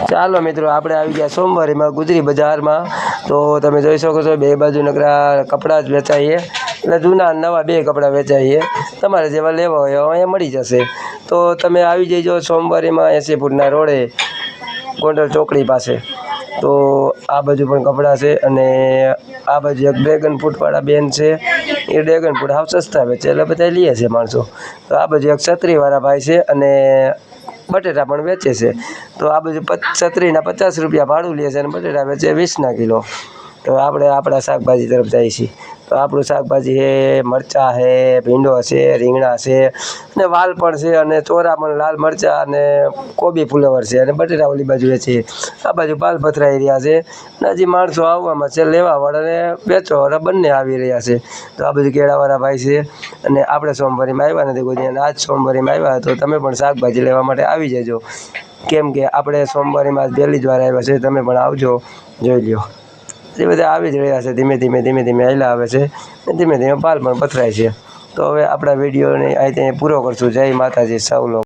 ચાલો મિત્રો, આપણે આવી ગયા સોમવારીમાં ગુજરી બજારમાં. તો તમે જોઈ શકો છો બે બાજુ નકરા કપડાં જ વેચાઈએ, એટલે જૂના નવા બે કપડાં વેચાઈએ. તમારે જેવા લેવા હોય અહીંયા મળી જશે. તો તમે આવી જઈજો સોમવારીમાં 80 ફૂટના રોડે, ગોંડલ ચોકડી પાસે. તો આ બાજુ પણ કપડાં છે, અને આ બાજુ એક ડ્રેગન ફ્રૂટવાળા બેન છે, એ ડ્રેગન ફ્રૂટ હાવ સસ્તા વેચે, એટલે બધા લે છે માણસો. તો આ બાજુ એક છત્રીવાળા ભાઈ છે, અને બટેટા પણ વેચે છે. તો આ બાજુ છત્રીના 50 રૂપિયા ભાડું લે છે, અને બટેટા વેચે 20 કિલો. તો આપણે આપણા શાકભાજી તરફ જઈએ છીએ. તો આપણું શાકભાજી છે, મરચાં છે, ભીંડો છે, રીંગણા છે, અને વાલ પણ છે, અને ચોરા પણ, લાલ મરચાં, અને કોબી ફુલેવર છે, અને બટેટા ઓલી બાજુ વેચીએ. આ બાજુ પાલ પથરાઈ રહ્યા છે, અને હજી માણસો આવવામાં છે, લેવાવાળા અને વેચવાવાળા બંને આવી રહ્યા છે. તો આ બધું કેળાવાળા ભાઈ છે. અને આપણે સોમવારીમાં આવ્યા નથી કોઈ, અને આજ સોમવારીમાં આવ્યા, તો તમે પણ શાકભાજી લેવા માટે આવી જજો. કેમ કે આપણે સોમવારીમાં પહેલી જ વાર આવ્યા છે, તમે પણ આવજો, જોઈ લ્યો. એ બધા આવી જ રહ્યા છે, ધીમે ધીમે હાલ્યા આવે છે, અને ધીમે ધીમે પાલ પણ પથરાય છે. તો હવે આપણા વિડીયોને અહીં પૂરો કરશું. જય માતાજી સૌ લોકો.